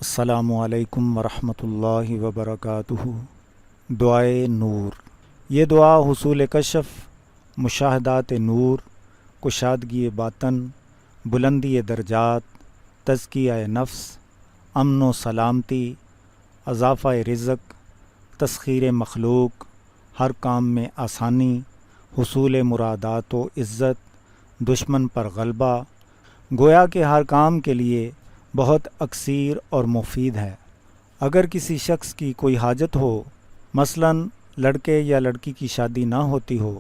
السلام علیکم ورحمۃ اللہ وبرکاتہ۔ دعائے نور۔ یہ دعا حصول کشف، مشاہدات نور، کشادگی باطن، بلندی درجات، تزکیہ نفس، امن و سلامتی، اضافہ رزق، تسخیر مخلوق، ہر کام میں آسانی، حصول مرادات و عزت، دشمن پر غلبہ، گویا کہ ہر کام کے لیے بہت اکثیر اور مفید ہے۔ اگر کسی شخص کی کوئی حاجت ہو، مثلاً لڑکے یا لڑکی کی شادی نہ ہوتی ہو،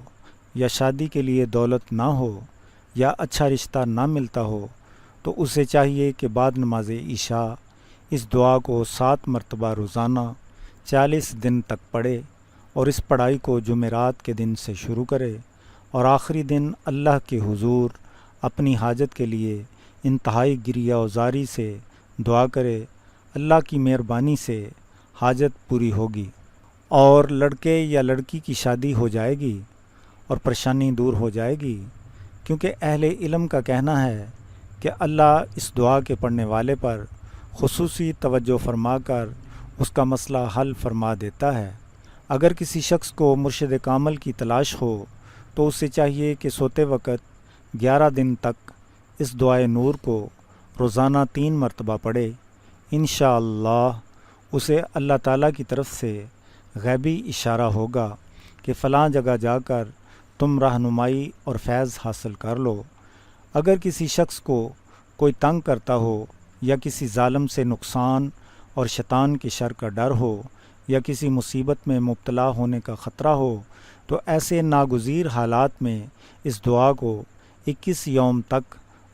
یا شادی کے لیے دولت نہ ہو، یا اچھا رشتہ نہ ملتا ہو، تو اسے چاہیے کہ بعد نماز عشاء اس دعا کو 7 مرتبہ روزانہ 40 دن تک پڑھے، اور اس پڑھائی کو جمعرات کے دن سے شروع کرے، اور آخری دن اللہ کے حضور اپنی حاجت کے لیے انتہائی گریہ وزاری سے دعا کرے۔ اللہ کی مہربانی سے حاجت پوری ہوگی، اور لڑکے یا لڑکی کی شادی ہو جائے گی، اور پریشانی دور ہو جائے گی، کیونکہ اہل علم کا کہنا ہے کہ اللہ اس دعا کے پڑھنے والے پر خصوصی توجہ فرما کر اس کا مسئلہ حل فرما دیتا ہے۔ اگر کسی شخص کو مرشد کامل کی تلاش ہو تو اسے چاہیے کہ سوتے وقت 11 دن تک اس دعائے نور کو روزانہ 3 مرتبہ پڑھے۔ انشاءاللہ اسے اللہ تعالیٰ کی طرف سے غیبی اشارہ ہوگا کہ فلاں جگہ جا کر تم رہنمائی اور فیض حاصل کر لو۔ اگر کسی شخص کو کوئی تنگ کرتا ہو، یا کسی ظالم سے نقصان اور شیطان کے شر کا ڈر ہو، یا کسی مصیبت میں مبتلا ہونے کا خطرہ ہو، تو ایسے ناگزیر حالات میں اس دعا کو 21 یوم تک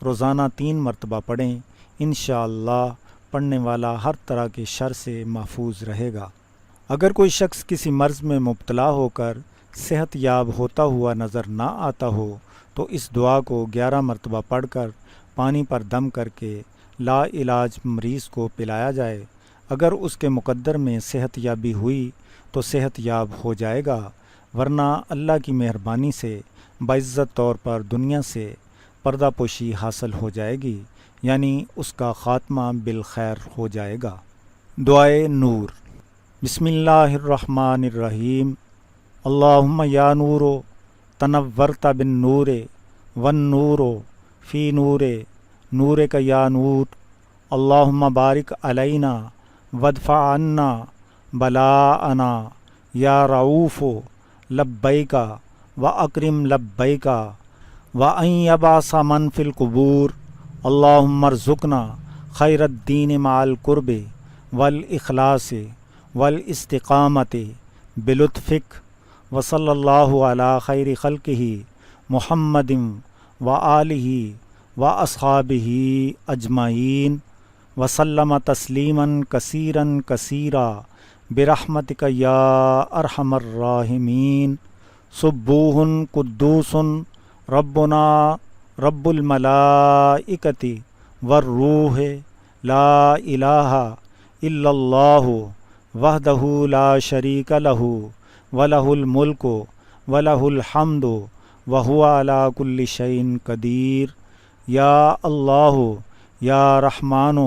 روزانہ 3 مرتبہ پڑھیں۔ انشاءاللہ پڑھنے والا ہر طرح کے شر سے محفوظ رہے گا۔ اگر کوئی شخص کسی مرض میں مبتلا ہو کر صحت یاب ہوتا ہوا نظر نہ آتا ہو تو اس دعا کو 11 مرتبہ پڑھ کر پانی پر دم کر کے لا علاج مریض کو پلایا جائے۔ اگر اس کے مقدر میں صحت یابی ہوئی تو صحت یاب ہو جائے گا، ورنہ اللہ کی مہربانی سے باعزت طور پر دنیا سے پردہ پوشی حاصل ہو جائے گی، یعنی اس کا خاتمہ بالخیر ہو جائے گا۔ دعائے نور۔ بسم اللہ الرحمن الرحیم۔ اللہم یا نور تنورت بالنور والنور فی نور نورک یا نور، اللہم بارک علینا وادفع عنا بلاءنا یا رؤوف لبیک واکرم لبیک وان یبعث من فی القبور، اللہم ارزقنا خیر الدین مع القرب والاخلاص والاستقامت بلطفک، وصلی اللہ علی خیر خلقہ محمد وآلہ واصحابہ اجمعین، وسلم تسلیما کثیرا کثیرا برحمتک یا ارحم الراحمین۔ سبوح قدوس ربنا رب الملائکۃ والروح، لا الہ الا اللہ وحدہ لا شریک لہ، ولہ الملک ولہ الحمد وہو علی کل شیء قدیر۔ یا اللہ یا رحمن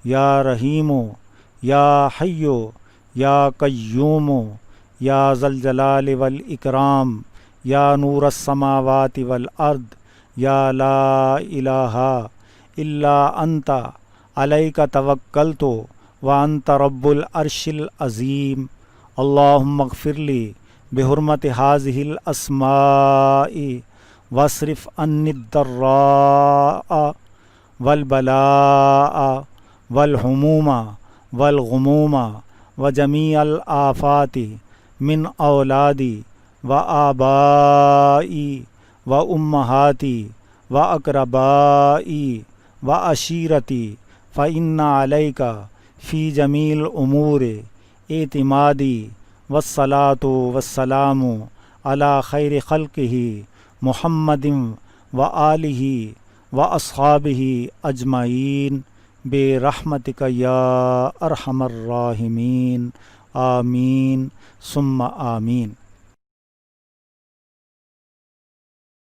یا رحیم یا حی یا قیوم یا ذا الجلال والاکرام، یا نور السماوات والارض، یا لا الہ الا انت علیک توکلت وانت رب العرش العظیم۔ اللہم اغفر لی بحرمت ہذہ الاسماء واصرف عنی الضراء والبلاء والہموم والغموم وجمیع الآفات من اولادی وآبائی وامہاتی واقربائی وعشیرتی، فإن علیک فی جمیع الامور اعتمادی، والصلاۃ والسلام علی خیر خلقہ محمد وآلہ واصحابہ اجمعین برحمتک یا ارحم الراحمین۔ آمین ثم آمین۔